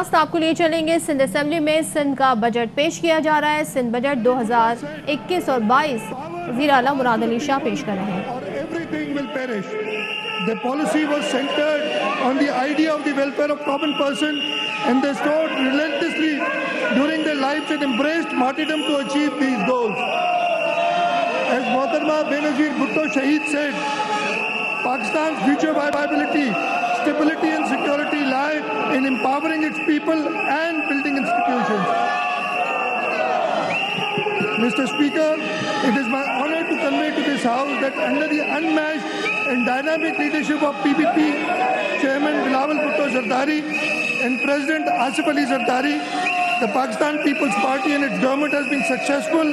रास्त आपको लिए चलेंगे। सिंध असेंबली में सिंध का बजट पेश किया जा रहा है। सिंध बजट 2021 और 22 वज़ीर आला मुराद अली शाह पेश कर रहे हैं। The policy was centered on the idea of the welfare of common person, and they strove relentlessly during their lives and embraced martyrdom to achieve these goals. As Mohtarma Benazir Bhutto Shaheed said, Pakistan's future viability, stability and security lie in empowering its people and building institutions. Mr. Speaker, it is my honor to convey to this House that under the unmatched and dynamic leadership of PPP Chairman Bilawal Bhutto Zardari and President Asif Ali Zardari, the Pakistan People's Party and its government has been successful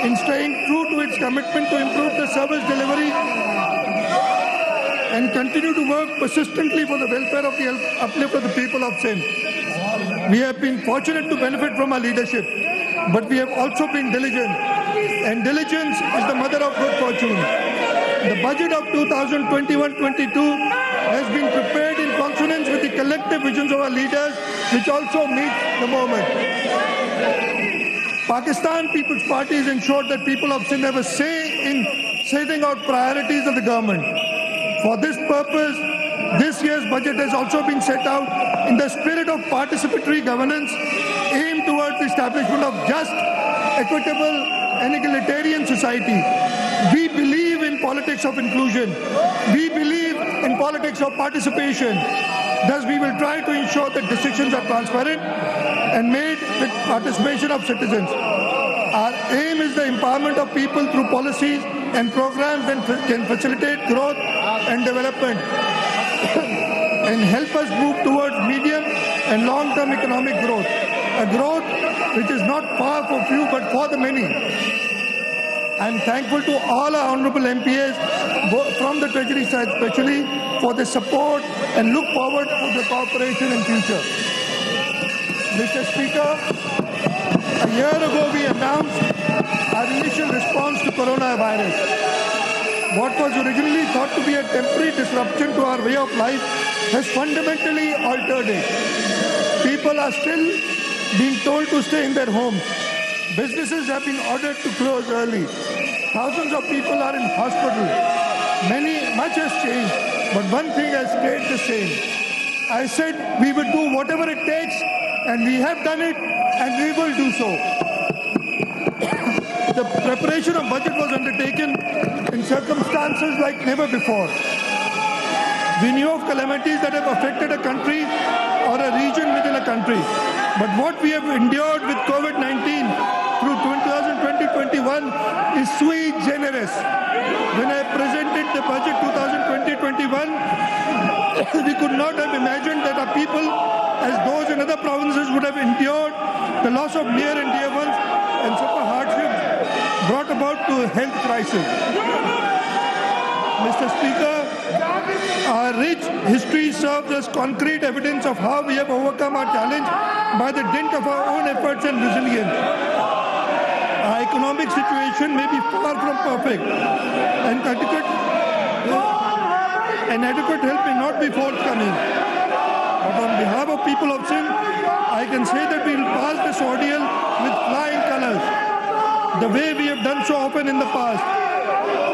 in staying true to its commitment to improve the service delivery and continue to work persistently for the welfare of the uplift of the people of Sindh. We have been fortunate to benefit from our leadership, but we have also been diligent, and diligence is the mother of good fortune. The budget of 2021-22 has been prepared in consonance with the collective visions of our leaders, which also meet the moment. Pakistan People's Party has ensured that people of Sindh have a say in setting out priorities of the government. For this purpose, this year's budget has also been set out in the spirit of participatory governance, aimed towards the establishment of just, equitable and egalitarian society. We believe in politics of inclusion. We believe in politics of participation. Thus, we will try to ensure that decisions are transparent and made with participation of citizens. Our aim is the empowerment of people through policies and programs that can facilitate growth and development and help us move towards medium and long-term economic growth. A growth which is not far for few but for the many. I am thankful to all our honourable MPs from the Treasury side especially for their support and look forward to the cooperation in future. Mr. Speaker, a year ago we announced our initial response to coronavirus. What was originally thought to be a temporary disruption to our way of life has fundamentally altered it. People are still being told to stay in their homes. Businesses have been ordered to close early. Thousands of people are in hospital. Much has changed, but one thing has stayed the same. I said we would do whatever it takes, and we have done it, and we will do so. The preparation of budget was undertaken in circumstances like never before. We knew of calamities that have affected a country or a region within a country. But what we have endured with COVID-19 through 2020-21 is sui generis. When I presented the budget 2020-21, we could not have imagined that our people, as those in other provinces, would have endured the loss of near and dear ones and suffer hardships brought about to a health crisis. Mr. Speaker, our rich history serves as concrete evidence of how we have overcome our challenge by the dint of our own efforts and resilience. Our economic situation may be far from perfect, and adequate help may not be forthcoming. But on behalf of people of Sindh, I can say that we will pass this ordeal with flying colours, the way we have done so often in the past.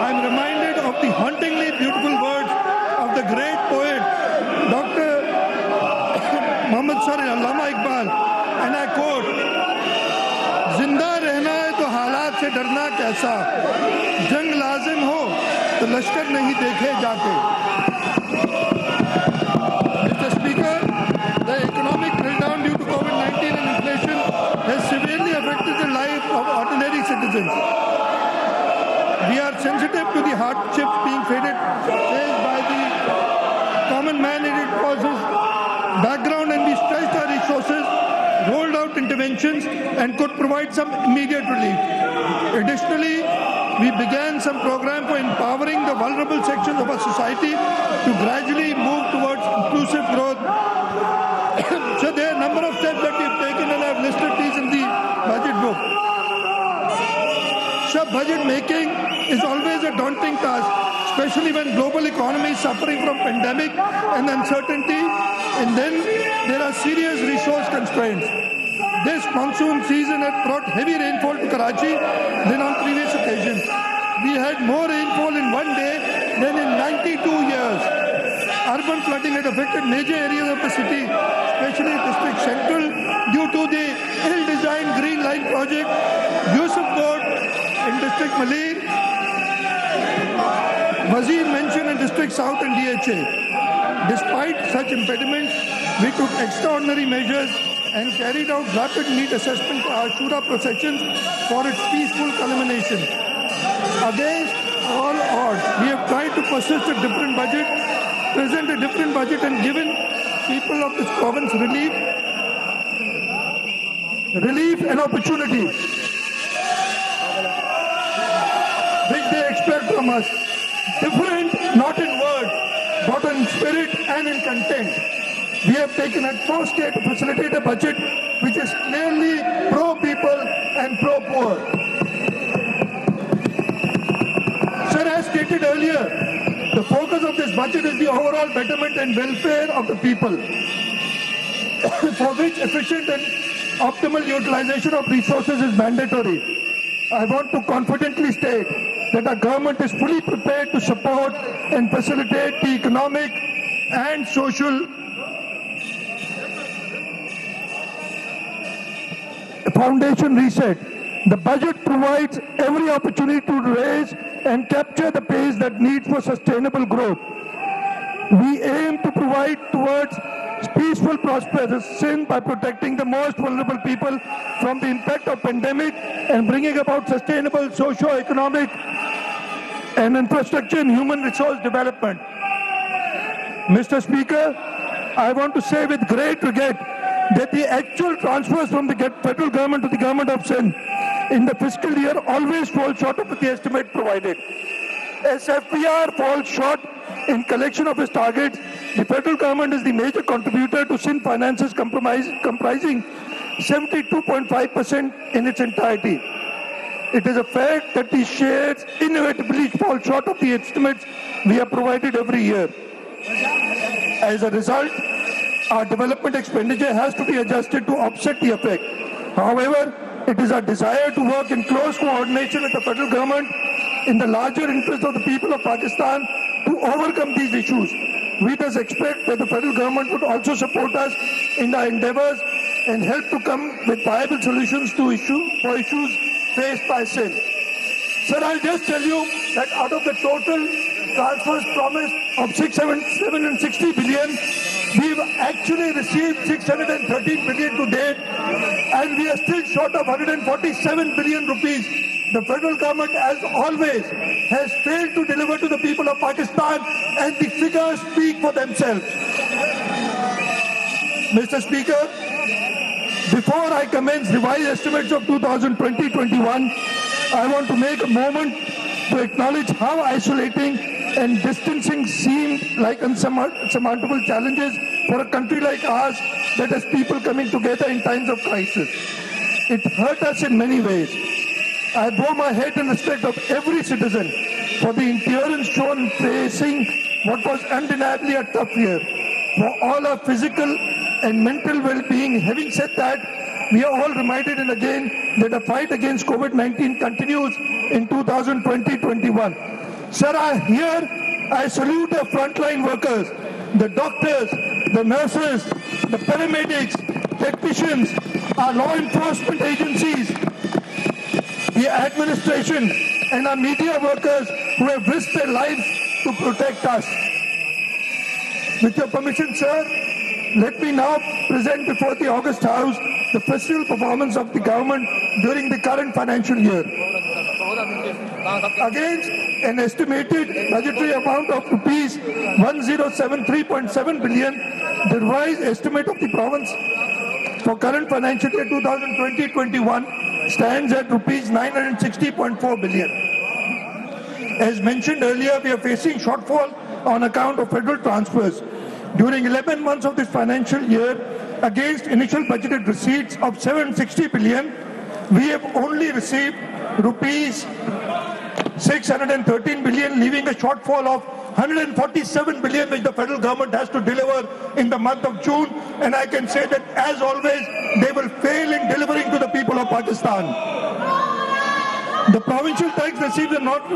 I am reminded of the hauntingly beautiful words of the great poet, Dr. Muhammad Allama Iqbal, and I quote, "Zinda rehna hai to हालात से डरना कैसा, जंग लाजिम हो तो लश्कर नहीं देखे जाते." Mr. Speaker, the economic meltdown due to COVID-19 and inflation has severely affected the life of ordinary citizens. We are sensitive to the hardships being faced by the common man in its causes background, and we stretched our resources, rolled out interventions, and could provide some immediate relief. Additionally, we began some program for empowering the vulnerable sections of our society to gradually move towards inclusive growth. So there are a number of steps that we have taken, and I have listed these in the budget book. So budget making is always a daunting task, especially when global economy is suffering from pandemic and uncertainty, and then there are serious resource constraints. This monsoon season had brought heavy rainfall to Karachi than on previous occasions. We had more rainfall in one day than in 92 years. Urban flooding had affected major areas of the city, especially District Central, due to the ill-designed Green Line project, Yusuf Road in District Malir, Wazir Mention in District South and DHA. Despite such impediments, we took extraordinary measures and carried out rapid need assessment for Ashura processions for its peaceful culmination. Against all odds, we have tried to present a different budget and given people of this province relief and opportunity which they expect from us. Different, not in word, but in spirit and in content. We have taken utmost care to facilitate a budget which is clearly pro-people and pro-poor. Sir, as stated earlier, the focus of this budget is the overall betterment and welfare of the people, for which efficient and optimal utilization of resources is mandatory. I want to confidently state that our government is fully prepared to support and facilitate the economic and social foundation reset. The budget provides every opportunity to raise and capture the pace that needs for sustainable growth. We aim to provide towards peaceful prosperity by protecting the most vulnerable people from the impact of pandemic and bringing about sustainable socio-economic and infrastructure and human resource development. Mr. Speaker, I want to say with great regret that the actual transfers from the federal government to the government of Sindh in the fiscal year always fall short of the estimate provided. As FPR falls short in collection of its targets, the federal government is the major contributor to Sindh finances comprising 72.5% in its entirety. It is a fact that these shares inevitably fall short of the estimates we have provided every year. As a result, our development expenditure has to be adjusted to offset the effect. However, it is our desire to work in close coordination with the federal government in the larger interest of the people of Pakistan to overcome these issues. We thus expect that the federal government would also support us in our endeavors and help to come with viable solutions to issues faced by Sindh. Sir, I'll just tell you that out of the total transfers promised of 760 billion, we've actually received 613 billion to date, and we are still short of 147 billion rupees. The federal government, as always, has failed to deliver to the people of Pakistan, and the figures speak for themselves. Mr. Speaker, before I commence revised estimates of 2020-21, I want to make a moment to acknowledge how isolating and distancing seemed like unsurmountable challenges for a country like ours that has people coming together in times of crisis. It hurt us in many ways. I bow my head in respect of every citizen for the endurance shown in facing what was undeniably a tough year. For all our physical and mental well-being, having said that, we are all reminded and again that the fight against COVID-19 continues in 2020-21. Sir, I salute the frontline workers, the doctors, the nurses, the paramedics, technicians, our law enforcement agencies, the administration, and our media workers who have risked their lives to protect us. With your permission, sir, let me now present before the August House the fiscal performance of the government during the current financial year. Against an estimated budgetary amount of rupees 1073.7 billion, the revised estimate of the province for current financial year 2020-21 stands at rupees 960.4 billion. As mentioned earlier, we are facing shortfall on account of federal transfers. During 11 months of this financial year, against initial budgeted receipts of 760 billion, we have only received rupees 613 billion, leaving a shortfall of 147 billion which the federal government has to deliver in the month of June, and I can say that as always they will fail in delivering to the people of Pakistan. The provincial tax receipts are not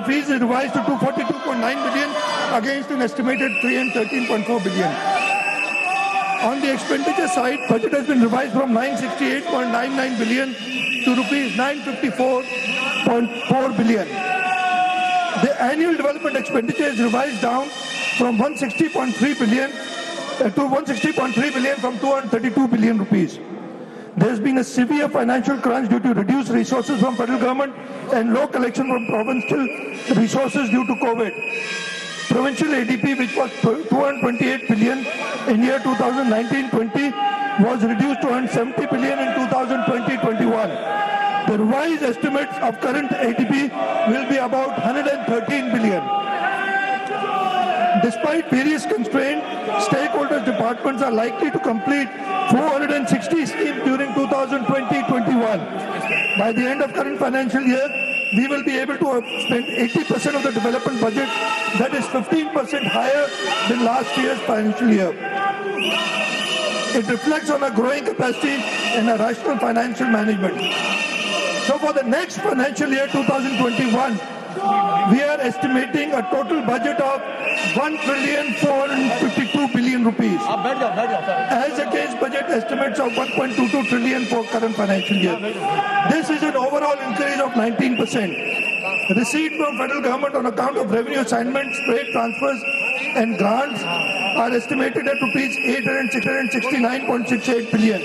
fees is revised to 242.9 billion against an estimated 313.4 billion. On the expenditure side, budget has been revised from 968.99 billion to rupees 954.4 billion. The annual development expenditure is revised down from 160.3 billion to 160.3 billion from 232 billion rupees. There has been a severe financial crunch due to reduced resources from federal government and low collection from provincial resources due to COVID. Provincial ADP, which was 228 billion in year 2019-20, was reduced to 170 billion in 2020-21. The revised estimates of current ADP will be about 113 billion. Despite various constraints, stakeholders' departments are likely to complete 460 schemes during 2020-21. By the end of current financial year, we will be able to spend 80% of the development budget, that is 15% higher than last year's financial year. It reflects on a growing capacity and a rational financial management. So for the next financial year 2021, we are estimating a total budget of 1,452 billion rupees as against budget estimates of 1.22 trillion for current financial year. This is an overall increase of 19%. Receipts from federal government on account of revenue assignments, trade transfers and grants are estimated at rupees 869.68 billion,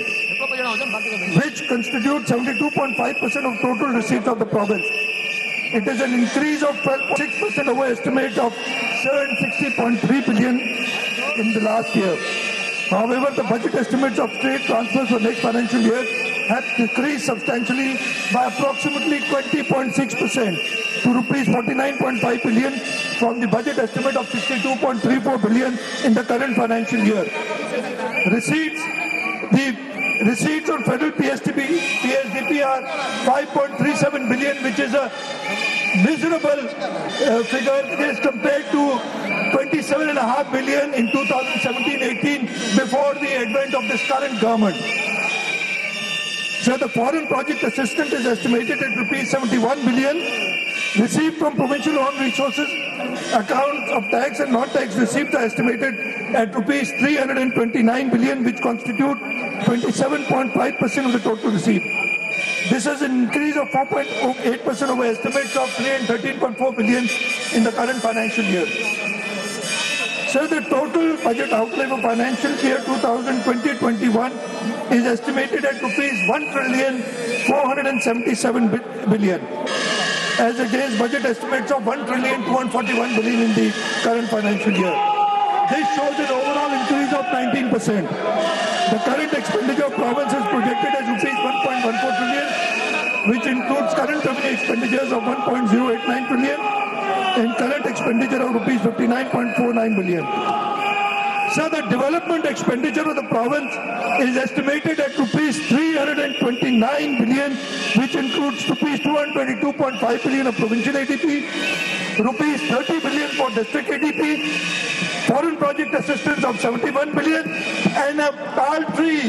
which constitute 72.5% of total receipts of the province. It is an increase of 12.6% over estimate of 760.3 billion in the last year. However, the budget estimates of trade transfers for next financial year have decreased substantially by approximately 20.6% to rupees 49.5 billion from the budget estimate of 62.34 billion in the current financial year. Receipts on federal PSDP are 5.37 billion, which is a miserable figure as compared to 27.5 billion in 2017-18 before the advent of this current government. So the foreign project assistance is estimated at rupees 71 billion. Received from provincial owned resources, accounts of tax and non-tax receipts are estimated at rupees 329 billion, which constitute 27.5% of the total receipt. This is an increase of 4.8% over estimates of 313.4 billion in the current financial year. So the total budget outlay for financial year 2020-21 is estimated at rupees 1,477 billion, as against budget estimates of 1,241 billion in the current financial year. This shows an overall increase of 19%. The current expenditure of province is projected as rupees 1.14 trillion, which includes current revenue expenditures of 1.089 trillion and current expenditure of rupees 59.49 billion. So the development expenditure of the province is estimated at rupees 329 billion, which includes rupees 222.5 billion of provincial ADP, rupees 30 billion for district ADP, foreign project assistance of 71 billion, and a paltry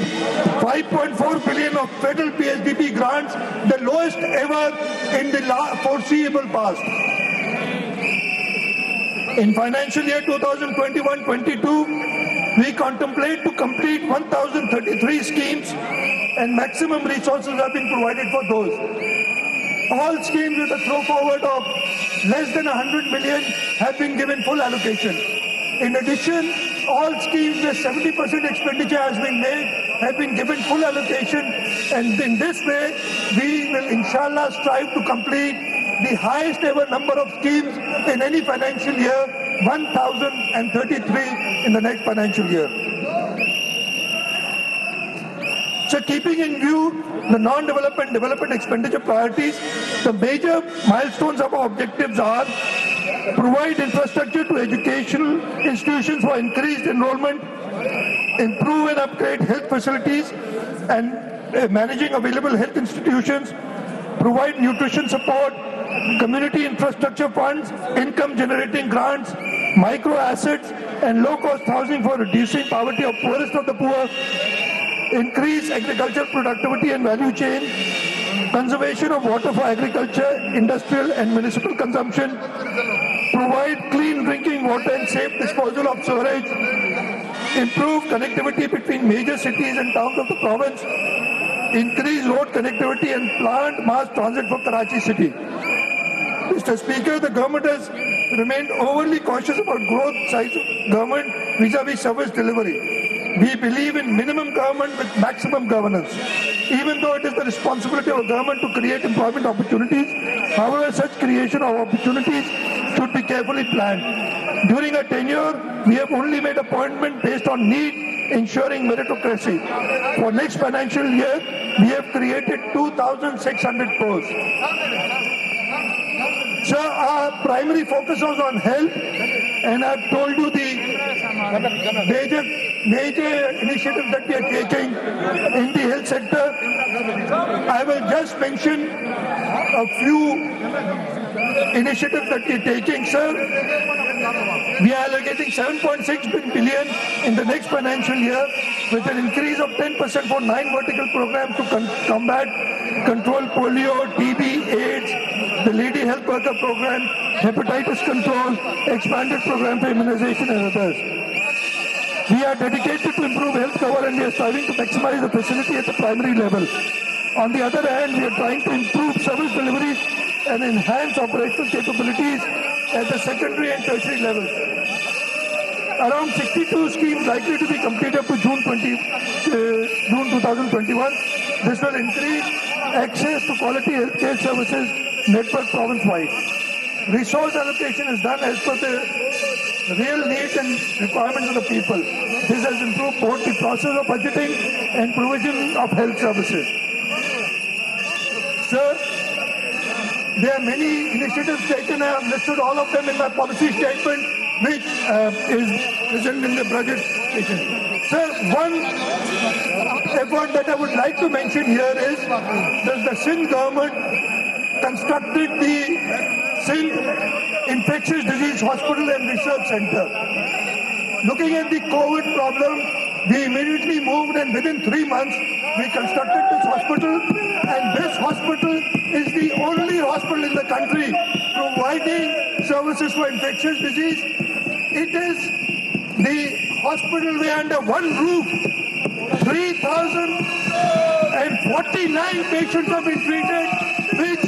5.4 billion of federal PSDP grants, the lowest ever in the foreseeable past. In financial year 2021-22, we contemplate to complete 1,033 schemes, and maximum resources have been provided for those. All schemes with a throw forward of less than 100 million have been given full allocation. In addition, all schemes where 70% expenditure has been made have been given full allocation, and in this way, we will inshallah strive to complete the highest ever number of schemes in any financial year, 1,033 in the next financial year. So keeping in view the non-development development expenditure priorities, the major milestones of our objectives are provide infrastructure to educational institutions for increased enrollment, improve and upgrade health facilities and managing available health institutions, provide nutrition support, community infrastructure funds, income generating grants, micro assets and low-cost housing for reducing poverty of poorest of the poor, increase agricultural productivity and value chain, conservation of water for agriculture, industrial and municipal consumption, provide clean drinking water and safe disposal of sewage, improve connectivity between major cities and towns of the province, increase road connectivity and plant mass transit for Karachi city. Mr. Speaker, the government has remained overly cautious about growth size of government vis-a-vis service delivery. We believe in minimum government with maximum governance. Even though it is the responsibility of a government to create employment opportunities, however, such creation of opportunities should be carefully planned. During our tenure, we have only made appointment based on need, ensuring meritocracy. For next financial year, we have created 2,600 posts. Sir, our primary focus was on health, and I've told you the major initiatives that we are taking in the health sector. I will just mention a few initiatives that we are taking, sir. We are allocating 7.6 billion in the next financial year with an increase of 10% for 9 vertical programs to combat, control polio, TB, AIDS, the Lady Health Worker Program, hepatitis control, expanded program for immunization and others. We are dedicated to improve health cover and we are striving to maximize the facility at the primary level. On the other hand, we are trying to improve service delivery and enhance operational capabilities at the secondary and tertiary levels. Around 62 schemes likely to be completed up to June 2021. This will increase access to quality healthcare services network province-wide. Resource allocation is done as per the real needs and requirements of the people. This has improved both the process of budgeting and provision of health services. Sir, there are many initiatives taken. I have listed all of them in my policy statement, which is present in the budget. Sir, one effort that I would like to mention here is that the Sindh government constructed the Sindh Infectious Disease Hospital and Research Center. Looking at the COVID problem, we immediately moved and within 3 months, we constructed this hospital, and this hospital is the only hospital in the country providing services for infectious disease. It is the hospital where under one roof, 3,049 patients have been treated, which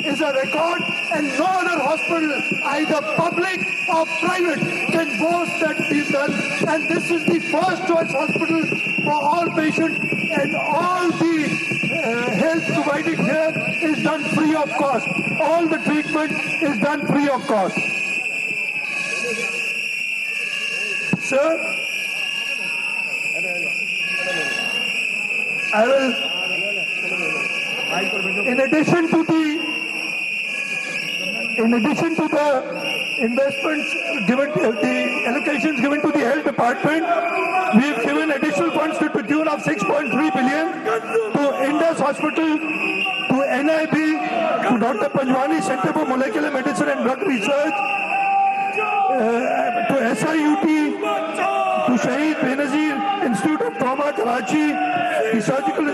is a record, and no other hospital, either public or private, can boast that we've done. And this is the first choice hospital for all patients, and all the health provided here is done free of cost. All the treatment is done free of cost. Sir, I will, in addition to the investments given, the allocations given to the health department, we have given additional funds to the tune of 6.3 billion to Indus Hospital, to NIB, to Dr. Panjwani Center for Molecular Medicine and Drug Research, to SIUT, to Shahid Benazir Institute of Trauma, Karachi, the Surgical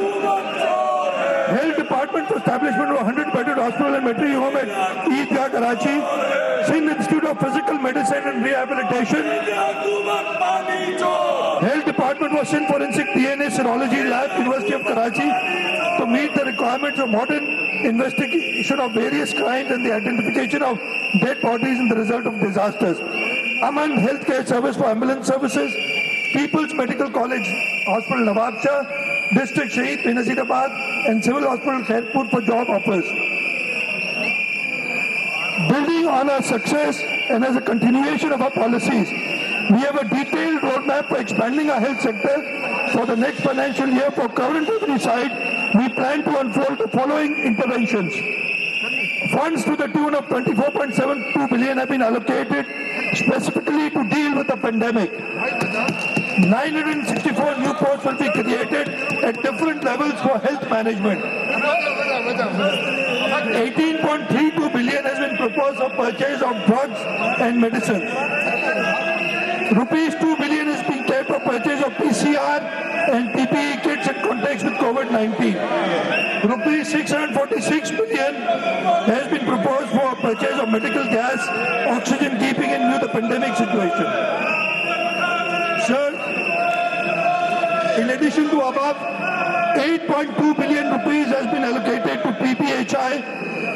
Health Department for establishment of 100-bedded hospital and maternity home at Eidgah, Karachi, Sindh Institute of Physical Medicine and Rehabilitation, Health Department for Sindh Forensic DNA Serology Lab, University of Karachi, to meet the requirements of modern investigation of various crimes and the identification of dead bodies in the result of disasters. Aman Healthcare Service for ambulance services, People's Medical College Hospital Nawab Shah, District Shahid Benazirabad, and Civil Hospital Khairpur for job offers. Building on our success and as a continuation of our policies, we have a detailed roadmap for expanding our health sector. For the next financial year, for current revenue side, we plan to unfold the following interventions. Funds to the tune of 24.72 billion have been allocated specifically to deal with the pandemic. 964 new posts will be created at different levels for health management. 18.32 billion has been proposed for purchase of drugs and medicine. Rupees 2 billion is being kept for purchase of PCR and PPE kits in context with COVID-19. Rupees 646 billion has been proposed for purchase of medical gas, oxygen, keeping in view the pandemic situation. Sir, in addition to above, 8.2 billion rupees has been allocated to PPHI,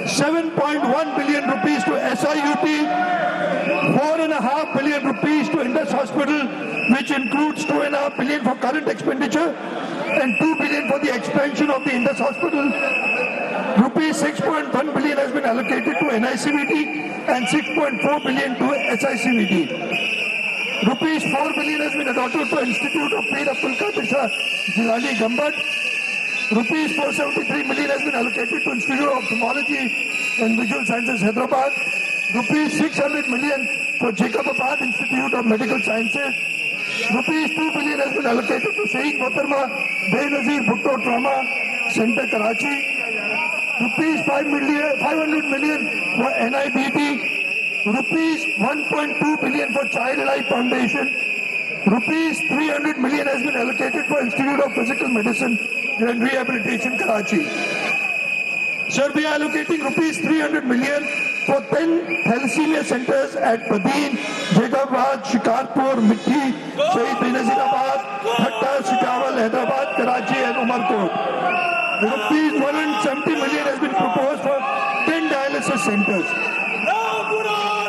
7.1 billion rupees to SIUT, 4.5 billion rupees to Indus Hospital, which includes 2.5 billion for current expenditure and 2 billion for the expansion of the Indus Hospital. Rupees 6.1 billion has been allocated to NICVT and 6.4 billion to SICVT. Rupees 4 billion has been allotted to Institute of Peer Pulka Disha Jilani Gambat. Rupees 473 million has been allocated to Institute of Ophthalmology and Visual Sciences Hyderabad. Rupees 600 million for Jacobabad Institute of Medical Sciences. Rupees 2 billion has been allocated to Shaheed Mohtarma Benazir Bhutto Trauma Center Karachi. Rupees 500 million for NIBT. Rupees 1.2 billion for Child Life Foundation. Rupees 300 million has been allocated for Institute of Physical Medicine and Rehabilitation Karachi. Sir, we are allocating rupees 300 million for 10 thalassemia centers at Padin, Jagabad, Shikarpur, Mithi, Shaheed Benazirabad, Thatta, Shikawal, Hyderabad, Karachi and Umarkot. Rupees 170 million has been proposed for 10 dialysis centers.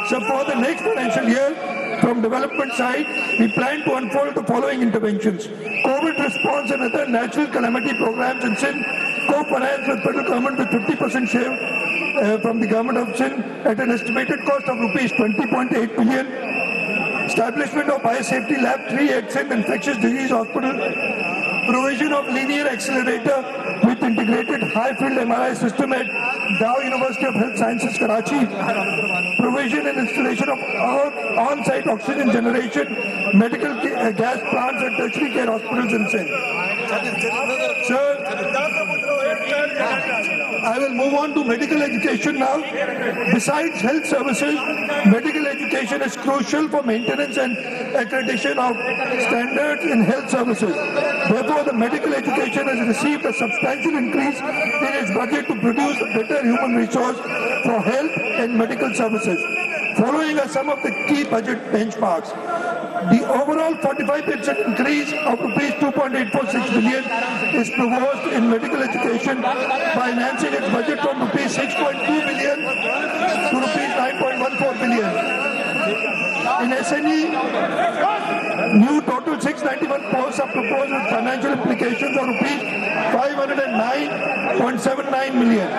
So for the next financial year, from development side, we plan to unfold the following interventions. COVID response and other natural calamity programs in Sindh, co-financed with federal government with 50% share from the government of Sindh at an estimated cost of rupees 20.8 billion. Establishment of biosafety lab 3 at Sindh Infectious Disease Hospital. Provision of linear accelerator with integrated high-field MRI system at Dow University of Health Sciences, Karachi. Provision and installation of on-site oxygen generation, medical gas plants at tertiary care hospitals in Sindh. Sir, I will move on to medical education now. Besides health services, medical education is crucial for maintenance and accreditation of standards in health services. Therefore, the medical education has received a substantial increase in its budget to produce a better human resource for health and medical services. Following are some of the key budget benchmarks. The overall 45% increase of rupees 2.846 billion is proposed in medical education by enhancing its budget from rupees 6.2 billion to rupees 9.14 billion. In SNE, new total 691 posts are proposed with financial implications of rupees 509.79 million.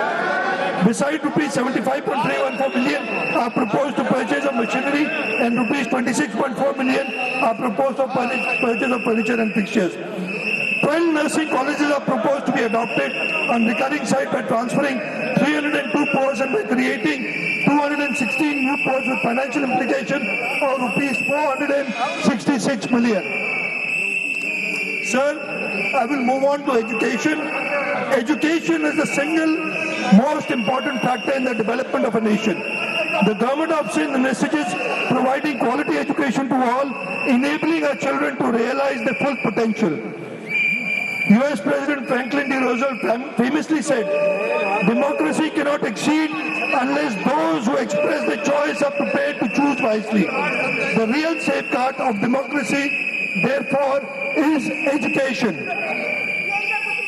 Besides, rupees 75.314 billion are proposed to purchase of machinery and rupees 26.4 million are proposed for purchase of furniture and fixtures. 12 nursing colleges are proposed to be adopted on recurring site by transferring 302 posts and by creating 216 new posts with financial implication of rupees 466 million. Sir, I will move on to education. Education is the single most important factor in the development of a nation. The government of Sindh envisages providing quality education to all, enabling our children to realize their full potential. US President Franklin D. Roosevelt famously said, democracy cannot exceed unless those who express their choice are prepared to choose wisely. The real safeguard of democracy, therefore, is education.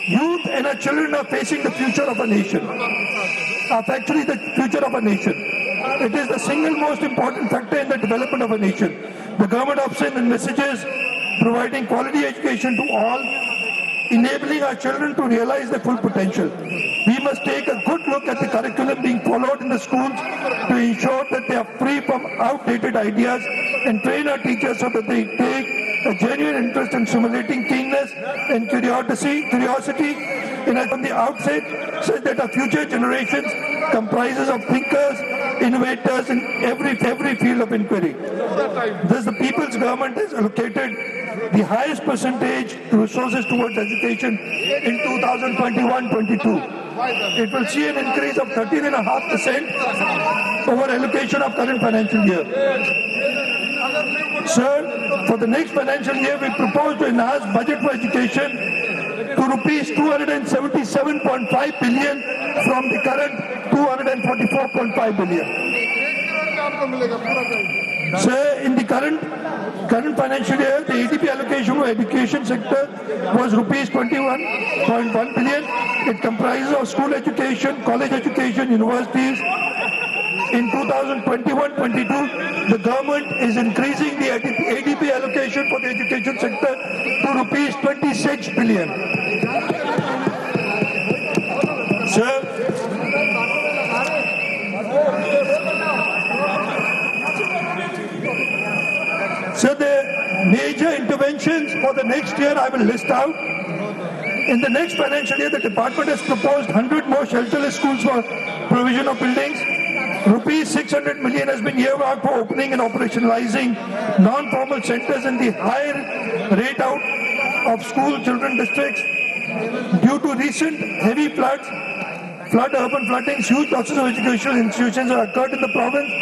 Youth and our children are facing the future of a nation, are actually the future of a nation. It is the single most important factor in the development of a nation. The government of Sindh envisages providing quality education to all, enabling our children to realize their full potential. We must take a good look at the curriculum being followed in the schools to ensure that they are free from outdated ideas and train our teachers so that they take a genuine interest in stimulating keenness and curiosity from the outset, such that our future generations comprises of thinkers, innovators in every field of inquiry. Thus, the people's government has allocated the highest percentage resources towards education in 2021-22. It will see an increase of 13.5% over allocation of current financial year. Sir, for the next financial year, we propose to enhance budget for education to rupees 277.5 billion from the current 244.5 billion. Sir, in the current financial year, the ADP allocation for education sector was rupees 21.1 billion. It comprises of school education, college education, universities. In 2021-22, the government is increasing the ADP allocation for the education sector to rupees 26 billion. Sir, the major interventions for the next year I will list out. In the next financial year, the department has proposed 100 more shelterless schools for provision of buildings. Rupees 600 million has been earmarked for opening and operationalizing non-formal centers in the higher rate out of school children districts. Due to recent heavy urban floodings, huge losses of educational institutions have occurred in the province.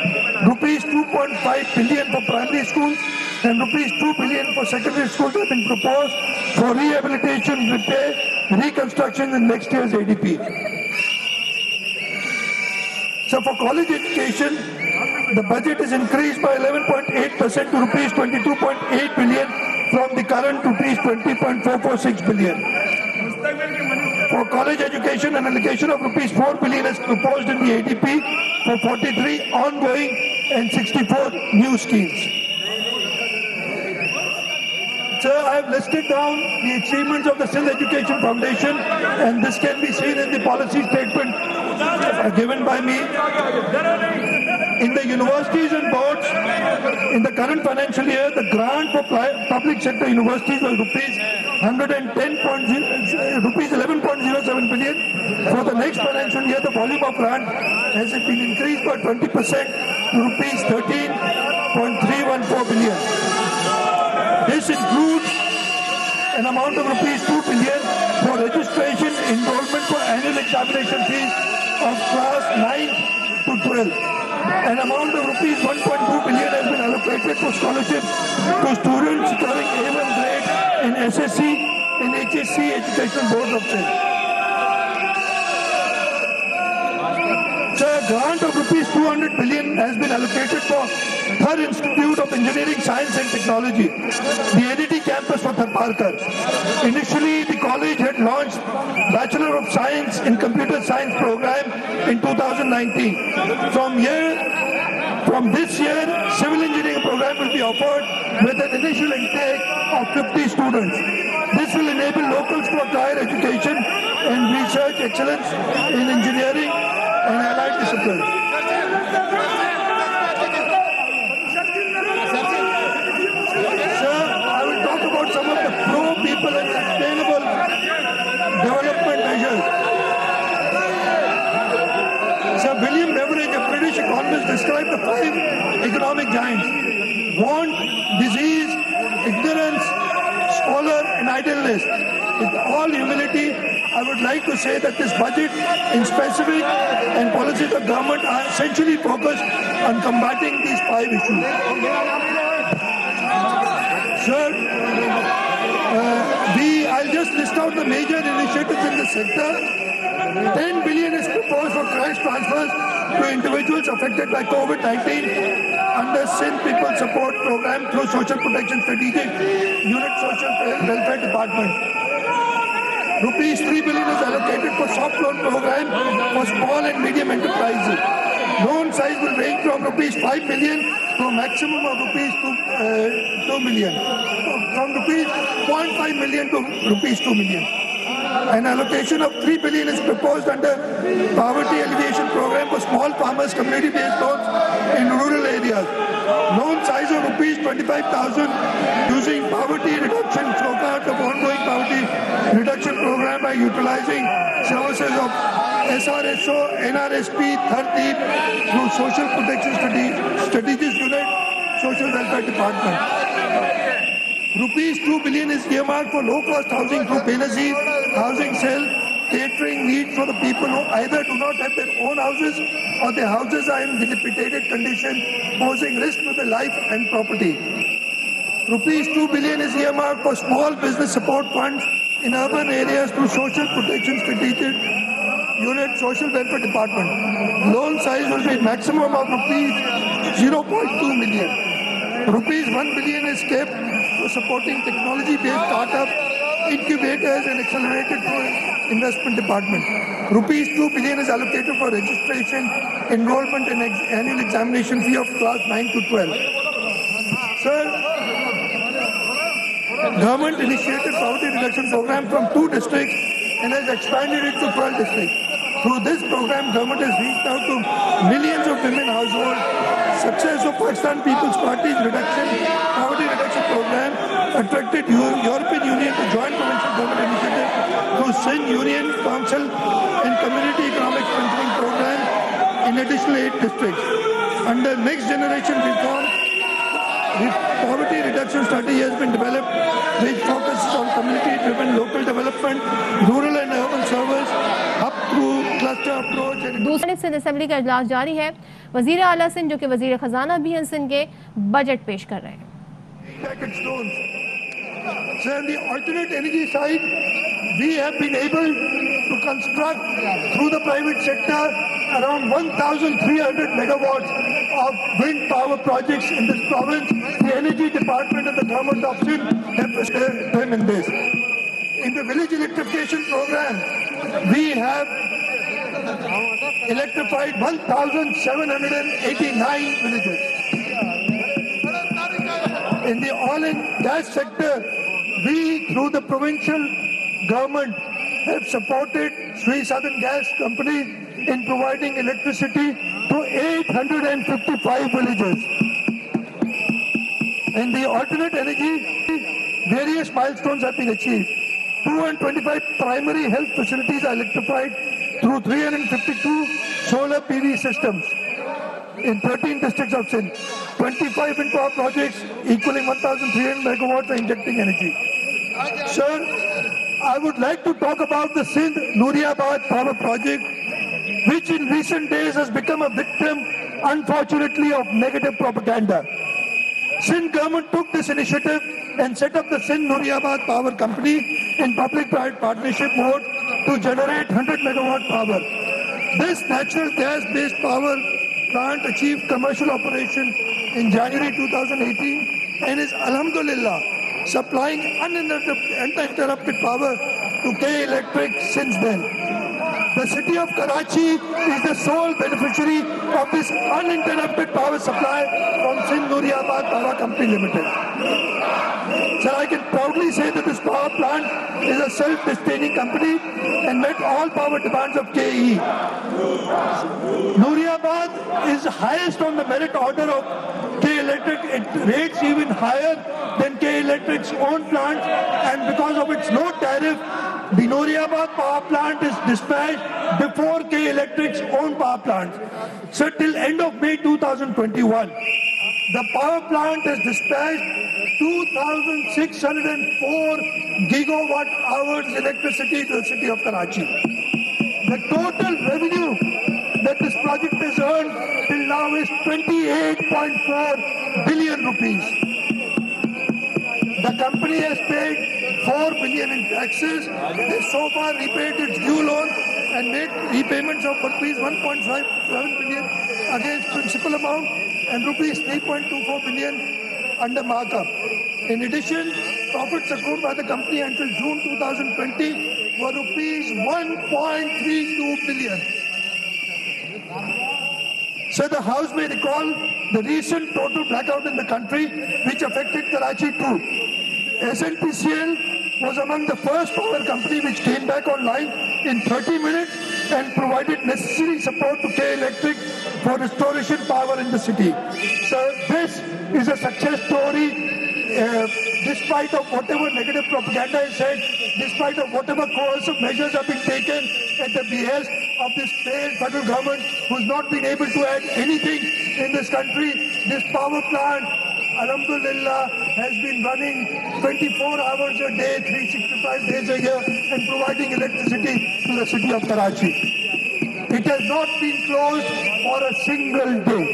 Rupees 2.5 billion for primary schools and rupees 2 billion for secondary schools have been proposed for rehabilitation, repair, reconstruction in next year's ADP. So for college education, the budget is increased by 11.8% to rupees 22.8 billion from the current rupees 20.446 billion. For college education, an allocation of rupees 4 billion is proposed in the ADP for 43 ongoing and 64 new schemes. Sir, I have listed down the achievements of the Sindh Education Foundation, and this can be seen in the policy statement given by me. In the universities and boards, in the current financial year, the grant for public sector universities was rupees 11.07 billion. For the next financial year, the volume of grant has been increased by 20% to rupees 13.314 billion. This includes an amount of rupees 2 billion for registration enrollment for annual examination fees of class 9 to 12. An amount of rupees 1.2 billion has been allocated for scholarships to students securing A1 grade in SSC and HSC educational boards of Sindh. Sir, grant of rupees 200 billion has been allocated for Thar Institute of Engineering, Science and Technology, the NET campus for Tharparkar. Initially, the college had launched Bachelor of Science in Computer Science program in 2019. From this year, civil engineering program will be offered with an initial intake of 50 students. This will enable locals to acquire education and research excellence in engineering and allied disciplines. Sir, I will talk about some of the pro-people and sustainable development measures. Sir, William Beveridge, a British economist, described the 5 economic giants: want, disease, ignorance, scholar, and idleness. With all humility, I would like to say that this budget in specific and policies of government are essentially focused on combating these 5 issues. Sir, I'll just list out the major initiatives in the sector. 10 billion is proposed for cash transfers to individuals affected by COVID-19 under Sindh People Support Program through Social Protection Strategic Unit Social Welfare Department. Rupees 3 billion is allocated for soft loan program for small and medium enterprises. Loan size will range from rupees 5 million to a maximum of rupees 2 million. From rupees 0.5 million to rupees 2 million. An allocation of 3 billion is proposed under Poverty Alleviation Program for small farmers, community-based loans in rural areas. Loan size of rupees 25,000 using poverty reduction scorecard of ongoing poverty reduction program by utilizing services of SRSO, NRSP, Thardeep through Social Protection Strategic Unit, Social Welfare Department. Rupees 2 billion is earmarked for low-cost housing through Benazir Housing Cell, catering needs for the people who either do not have their own houses or their houses are in dilapidated condition, posing risk to their life and property. Rupees 2 billion is earmarked for small business support funds in urban areas through Social Protection Strategic Unit Social Welfare Department. Loan size will be maximum of rupees 0.2 million. Rupees 1 billion is kept for supporting technology-based startup incubators and accelerated through investment department. Rupees 2 billion is allocated for registration, enrollment and annual examination fee of class 9 to 12. Sir, government initiated poverty reduction program from 2 districts and has expanded it to 12 districts. Through this program, government has reached out to millions of women households. Success of Pakistan People's Party's poverty reduction program attracted European Union to join provincial government initiative through Sindh Union Council and Community Economic Strengthening Program in additional 8 districts. Under next generation reform, the poverty reduction strategy has been developed, which focuses on community-driven local development, rural and urban service, up through cluster approach. दूसरी Sindh assembly का इजलास जारी है। वजीर आला सिंध जो कि वजीर खजाना भी हैं सिंध के बजट पेश कर रहे हैं। So on the alternate energy side, we have been able to construct through the private sector around 1,300 megawatts of wind power projects in this province. The Energy Department and the Government of Sindh have assisted them in this. In the village electrification program, we have electrified 1,789 villages. In the oil and gas sector, we, through the provincial government, have supported Sri Southern Gas Company in providing electricity to 855 villages. In the alternate energy, various milestones have been achieved. 225 primary health facilities are electrified through 352 solar PV systems in 13 districts of Sindh. 25 wind power projects equaling 1,300 megawatts are injecting energy. Sir, I would like to talk about the Sindh Nooriabad power project, which in recent days has become a victim, unfortunately, of negative propaganda. Sindh government took this initiative and set up the Sindh Nooriabad Power Company in public-private partnership mode to generate 100 megawatt power. This natural gas-based power plant achieved commercial operation in January 2018 and is, alhamdulillah, supplying uninterrupted power to K Electric since then. The city of Karachi is the sole beneficiary of this uninterrupted power supply from Sindh Nooriabad Power Company Limited. Sir, I can proudly say that this power plant is a self-sustaining company and met all power demands of KE. Nooriabad is highest on the merit order of K Electric. It rates even higher than K Electric's own plant, and because of its low tariff, the Nooriabad power plant is dispatched before K Electric's own power plant. So till end of May 2021, the power plant has dispatched 2,604 gigawatt hours electricity to the city of Karachi. The total revenue that this project has earned till now is 28.4 billion rupees. The company has paid 4 billion in taxes, has so far repaid its due loan and made repayments of rupees 1.57 billion against principal amount and rupees 3.24 billion under markup. In addition, profits accrued by the company until June 2020 were rupees 1.32 billion. So the House may recall the recent total blackout in the country which affected Karachi too. SNPCL was among the first power company which came back online in 30 minutes and provided necessary support to K Electric for restoration power in the city. So this is a success story despite of whatever negative propaganda is said, despite of whatever coercive measures have been taken at the behest of this failed federal government who has not been able to add anything in this country. This power plant Alhamdulillah, has been running 24 hours a day, 365 days a year, and providing electricity to the city of Karachi. It has not been closed for a single day.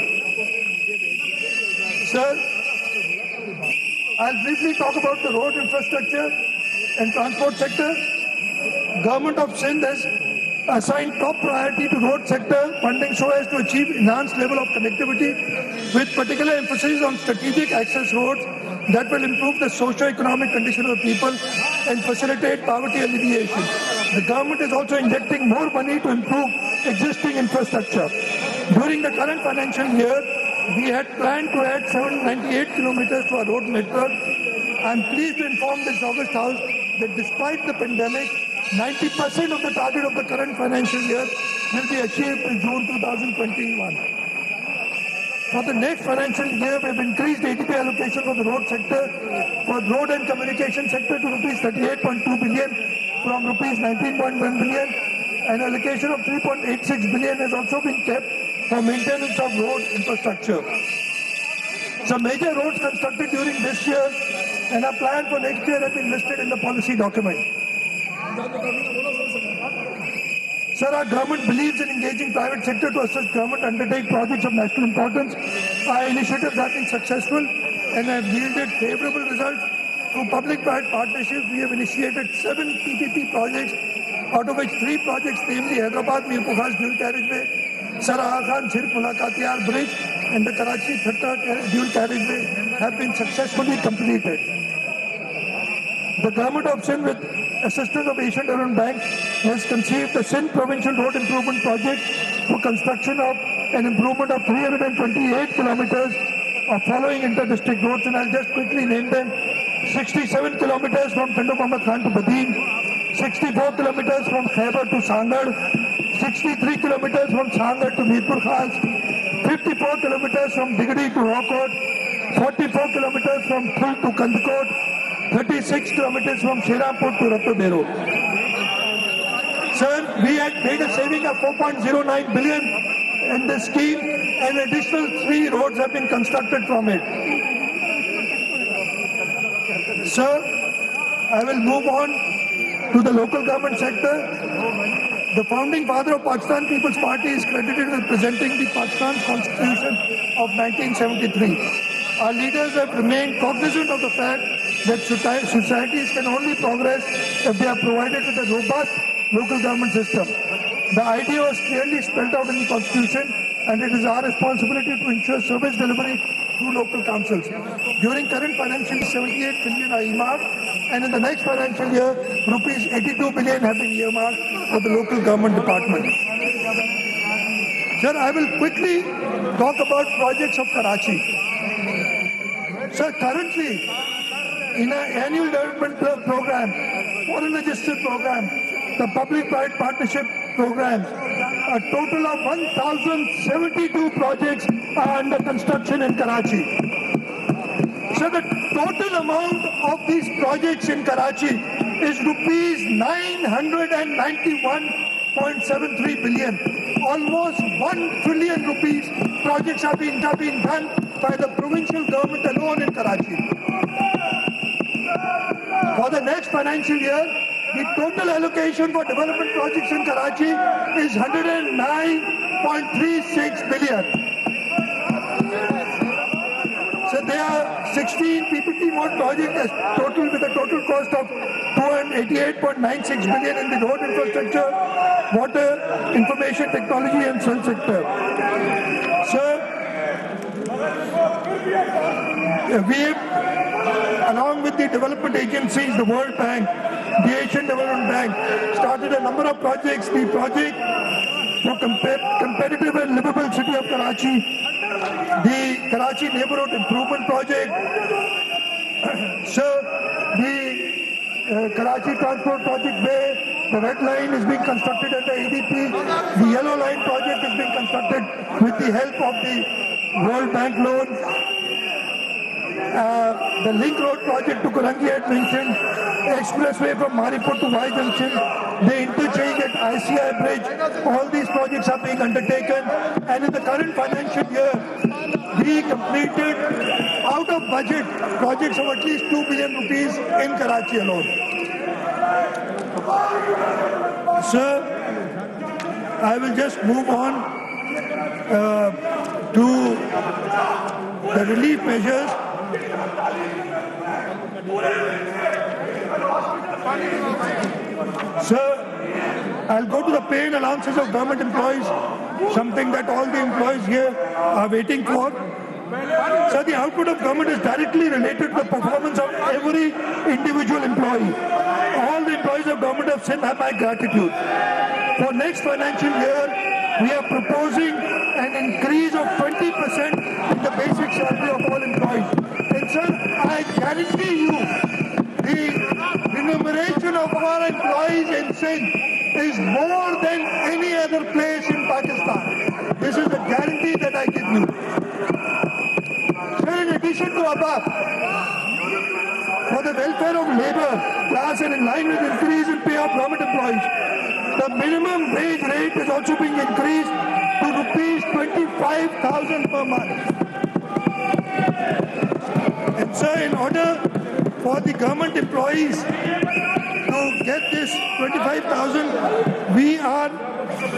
Sir, I'll briefly talk about the road infrastructure and transport sector. Government of Sindh has assigned top priority to road sector funding so as to achieve enhanced level of connectivity with particular emphasis on strategic access roads that will improve the socio-economic condition of people and facilitate poverty alleviation. The government is also injecting more money to improve existing infrastructure. During the current financial year, we had planned to add 798 kilometers to our road network. I am pleased to inform this August House that despite the pandemic, 90% of the target of the current financial year will be achieved in June 2021. For the next financial year, we have increased ADP allocation for the road sector, for road and communication sector to rupees 38.2 billion from rupees 19.1 billion. An allocation of 3.86 billion has also been kept for maintenance of road infrastructure. Some major roads constructed during this year and are planned for next year have been listed in the policy document. Sir, our government believes in engaging private sector to assist government undertake projects of national importance. Our initiatives have been successful and have yielded favorable results. Through public-private partnerships, we have initiated 7 PPP projects, out of which 3 projects, namely Hyderabad Mirpur Khas dual carriageway, Sarah Khan Sirf Mulaqatiyar Bridge, and the Karachi Thatta dual carriageway, have been successfully completed. The government of Sindh, with assistance of Asian Development Bank, has conceived the Sindh Provincial Road Improvement Project for construction of an improvement of 328 kilometers of following inter-district roads, and I'll just quickly name them. 67 kilometers from Tando Muhammad Khan to Badin, 64 kilometers from Khyber to Sangar, 63 kilometers from Sangar to Mirpur Khas, 54 kilometers from Digadi to Rokot, 44 kilometers from Thul to Kandkot, 36 kilometers from Shirampur to Ratodero. Sir, we had made a saving of 4.09 billion in this scheme, and additional 3 roads have been constructed from it. Sir, I will move on to the local government sector. The founding father of Pakistan People's Party is credited with presenting the Pakistan Constitution of 1973. Our leaders have remained cognizant of the fact that societies can only progress if they are provided with a robust local government system. The idea was clearly spelled out in the Constitution, and it is our responsibility to ensure service delivery through local councils. During current financial year, 78 billion are earmarked, and in the next financial year, rupees 82 billion have been earmarked for the local government department. Sir, I will quickly talk about projects of Karachi. Sir, currently, in our annual development program, foreign register program, the public-private partnership programs, a total of 1,072 projects are under construction in Karachi. So the total amount of these projects in Karachi is rupees 991.73 billion. Almost 1 trillion rupees projects have been done by the provincial government alone in Karachi. For the next financial year, the total allocation for development projects in Karachi is 109.36 billion. So there are 16 PPP mode projects total with a total cost of 288.96 billion in the road infrastructure, water, information technology and cell sector. So we have, along with the development agencies, the World Bank, the Asian Development Bank, started a number of projects. The project for competitive and livable city of Karachi, the Karachi Neighborhood Improvement Project, so the Karachi Transport Project Bay, the Red Line is being constructed under ADP, the Yellow Line project is being constructed with the help of the World Bank loan. The Link Road project to Kurangi had mentioned, expressway from Maripur to Y Junction, the interchange at ICI Bridge, all these projects are being undertaken, and in the current financial year, we completed out of budget projects of at least 2 billion rupees in Karachi alone. Sir, I will just move on to the relief measures. Sir, I'll go to the pay and allowances of government employees, something that all the employees here are waiting for. Sir, the output of government is directly related to the performance of every individual employee. All the employees of government of Sindh have my gratitude. For next financial year, we are proposing an increase of 20% in the basic salary of all employees. And sir, I guarantee you, the remuneration of our employees in Sindh is more than any other place in Pakistan. This is a guarantee that I give you. Sir, in addition to above, for the welfare of labor class and in line with increase in pay of government employees, the minimum wage rate is also being increased to rupees 25,000 per month. And sir, in order for the government employees to get this 25,000, we are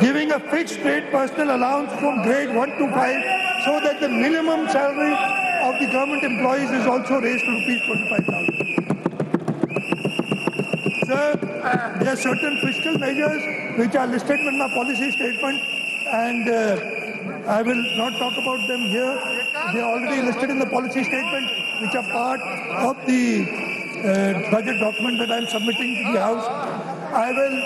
giving a fixed rate personal allowance from grade 1 to 5 so that the minimum salary of the government employees is also raised to rupees 25,000. Sir, there are certain fiscal measures which are listed in my policy statement, and I will not talk about them here. They are already listed in the policy statement, which are part of the budget document that I am submitting to the House. I will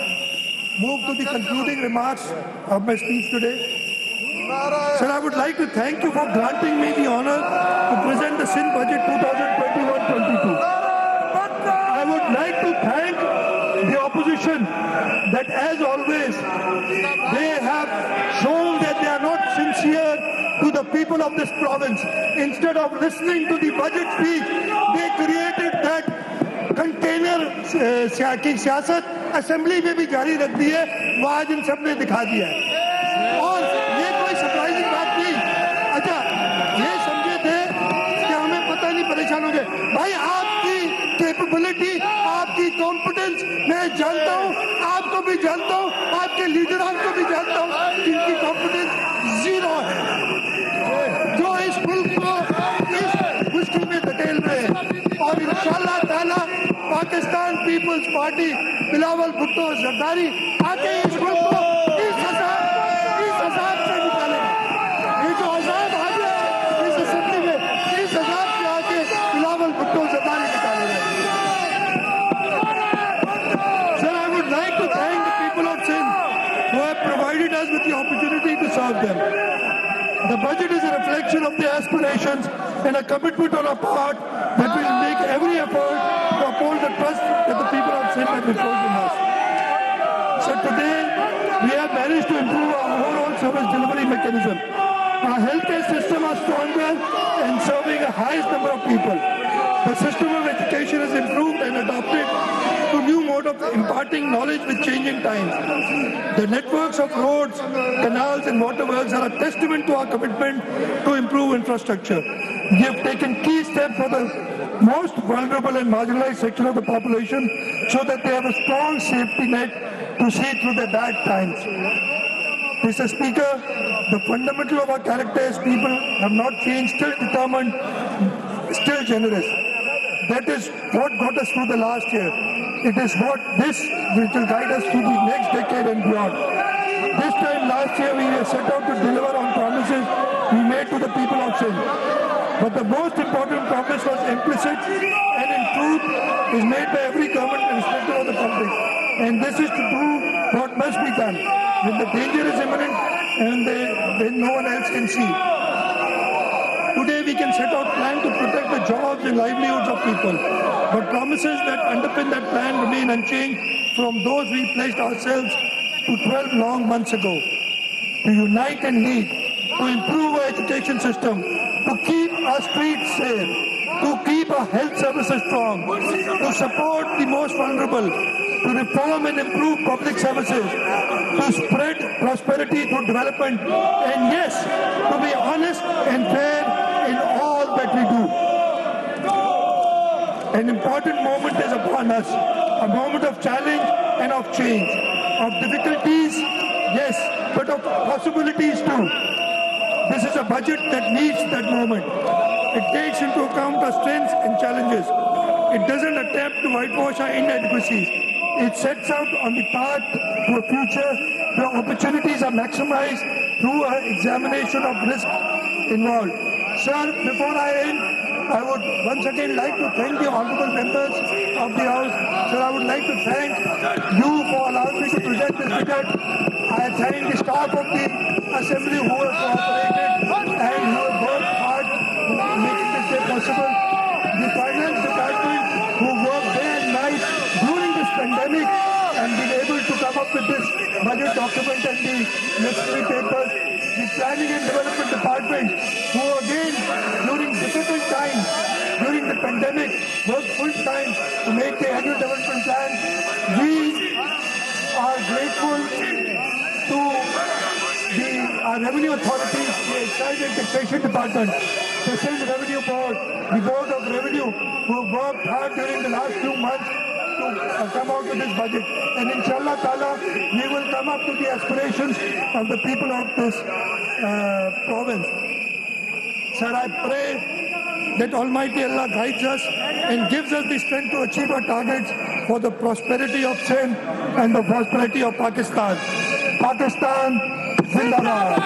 move to the concluding remarks of my speech today. Sir, I would like to thank you for granting me the honor to present the Sindh Budget 2021-22. I would like to thank the opposition that, as always, they have shown that they are not sincere to the people of this province. Instead of listening to the budget speech, they created that container की सियासत assembly में भी जारी रख दी है, वो आज इन सब ने दिखा दिया है। और ये कोई सरप्राइजिंग बात नहीं। अच्छा, ये समझे थे कि हमें पता नहीं, परेशान हो गए। भाई, आपकी कैपेबिलिटी, आपकी कॉम्पिटेंस मैं जानता हूँ, आपको भी जानता हूँ, आपके लीडरान को भी जानता हूँ, जिनकी कॉम्पिटेंस जीरो है, जो इस मुल्क को इस मुश्किल में धकेल रहे हैं। और इंशाअल्लाह ताला पाकिस्तान पीपल्स पार्टी बिलावल भुट्टो जरदारी आके इस मुल्क को इस अजाब से निकालेगा। ये जो अजाब आ गया इस असेंबली में, इस अजाब से आके बिलावल भुट्टो जरदारी निकालेगा। Sir, I would like to thank the people of Sindh who have provided us with the opportunity to serve them. The budget is a reflection of their aspirations and a commitment on our part that will make every effort to uphold the trust that the people of Sindh have reposed in us. So today, we have managed to improve our overall service delivery mechanism. Our healthcare system is stronger and serving a highest number of people. The system of education has improved and adopted to new mode of imparting knowledge with changing times. The networks of roads, canals and waterworks are a testament to our commitment to improve infrastructure. We have taken key steps for the most vulnerable and marginalized section of the population so that they have a strong safety net to see through the bad times. Mr. Speaker, the fundamental of our character as people have not changed, still determined, still generous. That is what got us through the last year. It is what this which will guide us through the next decade and beyond. This time last year we were set out to deliver on promises we made to the people of Sindh. But the most important promise was implicit and in truth is made by every government irrespective of the politics. And this is to do what must be done when the danger is imminent and when no one else can see. Today we can set out plan to protect the jobs and livelihoods of people. But promises that underpin that plan remain unchanged from those we pledged ourselves to 12 long months ago. To unite and lead, to improve our education system, to keep our streets safe, to keep our health services strong, to support the most vulnerable, to reform and improve public services, to spread prosperity through development, and yes, to be honest and fair in all that we do. An important moment is upon us, a moment of challenge and of change, of difficulties, yes, but of possibilities too. This is a budget that needs that moment. It takes into account our strengths and challenges. It doesn't attempt to whitewash our inadequacies. It sets out on the path to a future where opportunities are maximized through an examination of risk involved. Sir, before I end, I would once again like to thank the honorable members of the House. Sir, I would like to thank you for allowing me to present this budget. I thank the staff of the Assembly who have cooperated and who have worked hard in making this day possible. The Finance Department who worked day and night during this pandemic and been able to come up with this budget document and the necessary papers. The Planning and Development Department who again during difficult times, during the pandemic, worked full time to make the annual development plan. We are grateful to our revenue authorities, the Excise and Taxation Department, the State Revenue Board, the Board of Revenue, who have worked hard during the last few months to come out with this budget. And inshallah ta'ala, we will come up to the aspirations of the people of this province. Sir, I pray that Almighty Allah guides us and gives us the strength to achieve our targets for the prosperity of Sindh and the prosperity of Pakistan. Pakistan, Zindabad.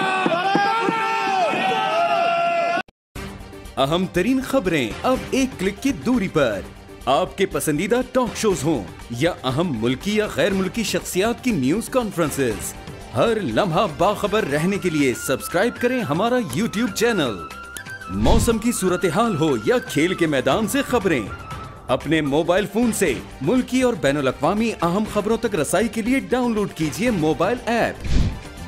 अहम तरीन खबरें अब एक click की दूरी पर। आपके पसंदीदा टॉक शोज हों या अहम मुल्की या गैर मुल्की शख्सियात की न्यूज कॉन्फ्रेंसेस, हर लम्हा बाखबर रहने के लिए सब्सक्राइब करें हमारा YouTube चैनल। मौसम की सूरत हाल हो या खेल के मैदान से खबरें, अपने मोबाइल फोन से मुल्की और बैनुल अक़वामी अहम खबरों तक रसाई के लिए डाउनलोड कीजिए मोबाइल ऐप।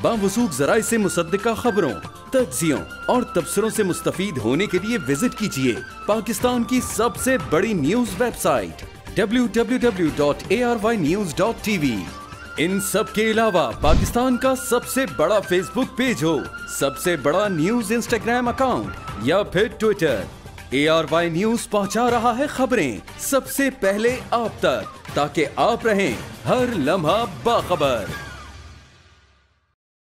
बावसूख ज़राए से मुसद्दिका खबरों, तज्ज़ियों और तबसरों से मुस्तफ़ीद होने के लिए विजिट कीजिए पाकिस्तान की सबसे बड़ी न्यूज वेबसाइट www.arYnews.tv। इन सब के अलावा पाकिस्तान का सबसे बड़ा फेसबुक पेज हो, सबसे बड़ा न्यूज इंस्टाग्राम अकाउंट या फिर ट्विटर, ARY न्यूज पहुंचा रहा है खबरें सबसे पहले आप तक, ताकि आप रहें हर लम्हा बाखबर।